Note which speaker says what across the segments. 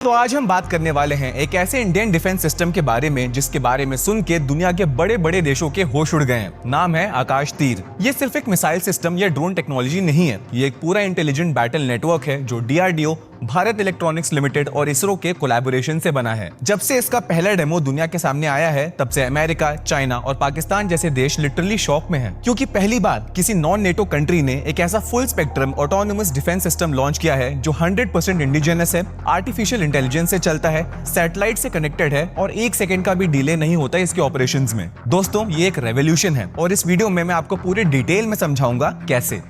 Speaker 1: तो आज हम बात करने वाले हैं एक ऐसे इंडियन डिफेंस सिस्टम के बारे में जिसके बारे में सुन के दुनिया के बड़े बड़े देशों के होश उड़ गए हैं। नाम है आकाश तीर। ये सिर्फ एक मिसाइल सिस्टम या ड्रोन टेक्नोलॉजी नहीं है, ये एक पूरा इंटेलिजेंट बैटल नेटवर्क है जो डीआरडीओ, भारत इलेक्ट्रॉनिक्स लिमिटेड और इसरो के कोलैबोरेशन से बना है। जब से इसका पहला डेमो दुनिया के सामने आया है तब से अमेरिका, चाइना और पाकिस्तान जैसे देश लिटरली शॉक में हैं, क्योंकि पहली बार किसी नॉन नेटो कंट्री ने एक ऐसा full spectrum autonomous defence system launch किया है जो 100% इंडिजिनस है, आर्टिफिशियल इंटेलिजेंस से चलता है, सैटेलाइट से कनेक्टेड है और 1 सेकंड का भी डिले नहीं होता इसके ऑपरेशंस में। दोस्तों, ये एक रेवोल्यूशन है और इस वीडियो में मैं आपको पूरे डिटेल में समझाऊंगा कैसे।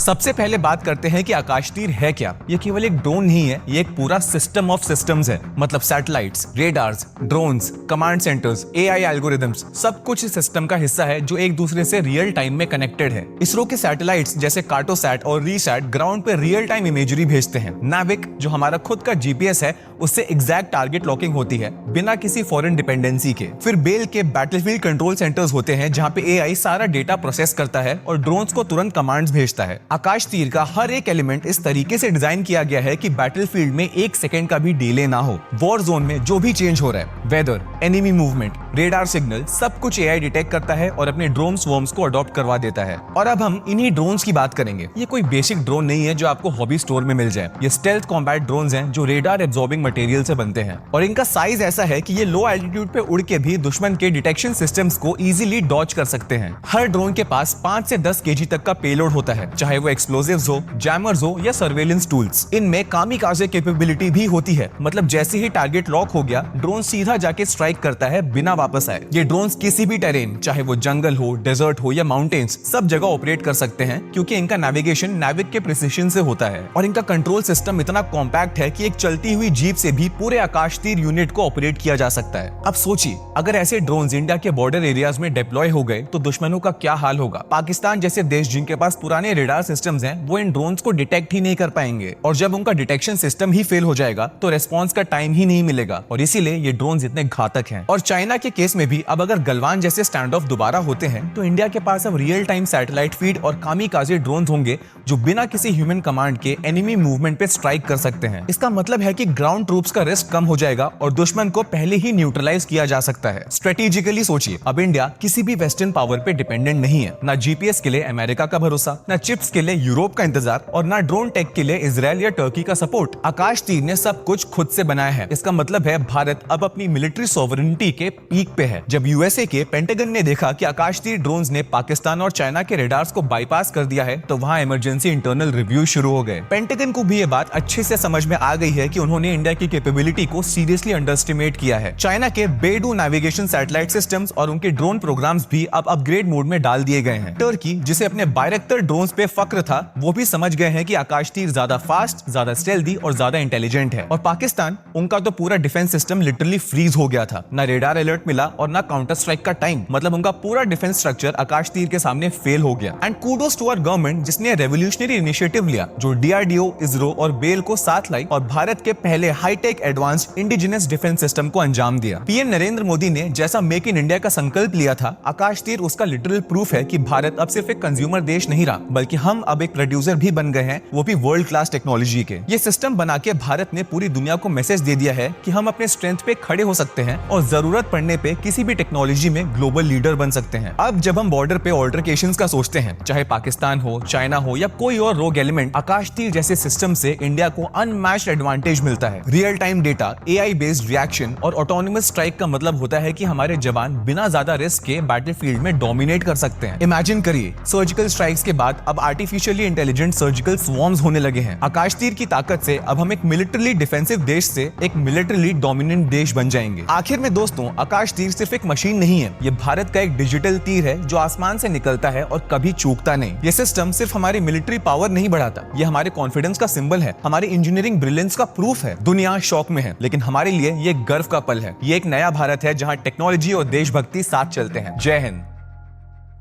Speaker 1: सबसे पहले बात करते हैं कि आकाश तीर है क्या। ये केवल एक ड्रोन नहीं है, ये एक पूरा सिस्टम ऑफ सिस्टम्स है। मतलब satellites, radars, drones, command centres, AI algorithms, सब कुछ इस सिस्टम का हिस्सा है जो एक दूसरे से रियल टाइम में कनेक्टेड है। इसरो के सैटेलाइट्स जैसे कार्टोसैट और रीसैट ग्राउंड पे रियल टाइम इमेजरी भेजते हैं। नाविक जो हमारा खुद का जीपीएस है, उससे एग्जैक्ट टारगेट लॉकिंग होती है बिना किसी फॉरेन डिपेंडेंसी के। फिर बेल के बैटलफील्ड कंट्रोल सेंटर्स होते हैं जहां पे एआई सारा डेटा प्रोसेस करता है और ड्रोन्स को तुरंत कमांड्स भेजता है। आकाश तीर का हर एक एलिमेंट इस तरीके से डिजाइन किया गया है कि बैटलफील्ड में 1 सेकंड का भी डिले ना हो। वॉर जोन में जो भी चेंज हो रहा है, weather, enemy movement, radar signal, सब कुछ एआई डिटेक्ट करता है और अपने ड्रोन स्वॉर्म्स को अडॉप्ट करवा देता है। और अब हम इन्हीं ड्रोन्स की बात करेंगे। ये कोई बेसिक ड्रोन नहीं है जो आपको हॉबी स्टोर में मिल जाए। ये स्टेल्थ कॉम्बैट ड्रोन्स हैं जो रेडार एब्जॉर्बिंग मटेरियल से बनते हैं और इनका साइज ऐसा है कि ये लो एल्टीट्यूड पे उड़ के भी दुश्मन के डिटेक्शन सिस्टम्स को इजीली डॉज कर सकते हैं। हर ड्रोन के पास 5 से 10 केजी तक का पेलोड होता है, चाहे वो एक्सप्लोजिव्स हो, जैमर्स हो या सर्वेलेंस टूल्स। इनमें कामिकाजे कैपेबिलिटी भी होती है। मतलब जैसे ही टारगेट लॉक हो गया, ड्रोन सीधा जाके स्ट्राइक करता है बिना वापस आए। ये ड्रोन्स किसी भी टेरेन, चाहे वो जंगल हो, डेजर्ट हो या माउंटेन्स, सब जगह ऑपरेट कर सकते हैं क्योंकि इनका नेविगेशन नाविक के प्रिसिशन से होता है। और इनका कंट्रोल सिस्टम इतना कॉम्पैक्ट है कि एक चलती हुई जीप से भी पूरे आकाश तीर यूनिट को ऑपरेट किया जा सकता है। अब सोचिए, अगर ऐसे ड्रोन्स इंडिया के बॉर्डर एरियाज में डिप्लॉय हो गए तो दुश्मनों का क्या हाल होगा। पाकिस्तान जैसे देश जिनके पास पुराने रेडार सिस्टम्स हैं, वो इन ड्रोन्स को डिटेक्ट ही नहीं कर पाएंगे और जब उनका डिटेक्शन सिस्टम ही फेल हो जाएगा तो रेस्पॉन्स का टाइम ही नहीं मिलेगा और इसीलिए ये ड्रोन्स इतने घातक हैं। और चाइना के केस में भी अब अगर गलवान जैसे स्टैंड ऑफ दोबारा होते हैं तो इंडिया के पास अब रियल टाइम सैटेलाइट फीड और कामिकाजे ड्रोन्स होंगे जो बिना किसी ह्यूमन कमांड के एनिमी मूवमेंट पे स्ट्राइक कर सकते हैं। इसका मतलब है कि ग्राउंड ट्रूप्स का रिस्क कम हो जाएगा और दुश्मन को पहले ही न्यूट्रलाइज किया जा सकता है। स्ट्रेटेजिकली सोचिए, अब इंडिया किसी भी वेस्टर्न पावर पे डिपेंडेंट नहीं है। ना जीपीएस के लिए अमेरिका का भरोसा, ना चिप्स के लिए यूरोप का इंतजार और ना ड्रोन टेक के लिए इजराइल या टर्की का सपोर्ट। आकाश तीर ने सब कुछ खुद से बनाया है। इसका मतलब है भारत अब अपनी मिलिट्री सॉवरेनिटी के पीक पे है। जब यूएसए के पेंटागन ने देखा कि आकाश तीर ड्रोन्स ने पाकिस्तान और चाइना के रेडार्स को बाईपास कर दिया है तो वहां इमरजेंसी इंटरनल रिव्यू शुरू हो गए। पेंटागन को भी ये बात अच्छे से समझ में आ गई है कि उन्होंने इंडिया की कैपेबिलिटी को सीरियसली अंडरएस्टिमेट किया है। चाइना के बेडू नेविगेशन सैटेलाइट सिस्टम्स और उनके ड्रोन प्रोग्राम्स भी अब अपग्रेड मोड में डाल दिए गए हैं। टर्की, जिसे अपने बायरक्टर ड्रोन्स पे फक्र था, वो भी समझ गए हैं कि आकाश तीर ज्यादा फास्ट, ज्यादा स्टेल्दी और ज्यादा इंटेलिजेंट है। और पाकिस्तान, उनका तो पूरा डिफेंस सिस्टम लिटरली फ्रीज हो गया था। ना रेडार अलर्ट मिला और ना काउंटर स्ट्राइक का टाइम। मतलब उनका पूरा डिफेंस स्ट्रक्चर आकाश तीर के सामने फेल हो गया। And kudos to our government जिसने रेवोल्यूशनरी इनिशिएटिव लिया, जो डीआरडीओ, इसरो और बेल को साथ लाई और भारत के पहले high tech advanced indigenous defence system को अंजाम दिया। पीएम नरेंद्र मोदी ने जैसा मेक इन इंडिया का संकल्प लिया था, आकाश तीर उसका लिटरल प्रूफ है कि भारत अब सिर्फ एक कंज्यूमर देश नहीं रहा, बल्कि हम अब एक प्रोड्यूसर भी बन गए हैं, वो भी वर्ल्ड क्लास टेक्नोलॉजी के। ये सिस्टम बना के भारत ने पूरी दुनिया को मैसेज दे दिया है कि हम अपने स्ट्रेंथ पे खड़े हो सकते हैं और जरूरत पड़ने पे किसी भी टेक्नोलॉजी में ग्लोबल लीडर बन सकते हैं। अब जब हम बॉर्डर पे ऑल्टरकेशंस का सोचते हैं, चाहे पाकिस्तान हो, चाइना हो या कोई और रोग एलिमेंट, आकाश तीर जैसे सिस्टम से इंडिया को अनमैच्ड एडवांटेज मिलता है। Real time data, AI based reaction और ऑटोनोमस स्ट्राइक का मतलब होता है कि हमारे जवान बिना ज्यादा रिस्क के बैटलफील्ड में डोमिनेट कर सकते हैं। इमेजिन करिए, सर्जिकल स्ट्राइक्स के बाद अब आर्टिफिशियली इंटेलिजेंट सर्जिकल स्वॉर्म्स होने लगे हैं। आकाश तीर की ताकत से अब हम एक मिलिटरीली डिफेंसिव देश से एक मिलिटरीली डोमिनेंट देश बन जाएंगे। आखिर में दोस्तों, आकाश तीर सिर्फ एक मशीन नहीं है, ये भारत का एक डिजिटल तीर है जो आसमान से निकलता है और कभी चूकता नहीं। ये सिस्टम सिर्फ हमारी मिलिट्री पावर नहीं बढ़ाता, ये हमारे कॉन्फिडेंस का सिंबल है, हमारी इंजीनियरिंग ब्रिलियंस का प्रूफ है। दुनिया शौक में है, लेकिन हमारे लिए ये गर्व का पल है। ये एक नया भारत है जहाँ टेक्नोलॉजी और देशभक्ति साथ चलते हैं। जय हिंद।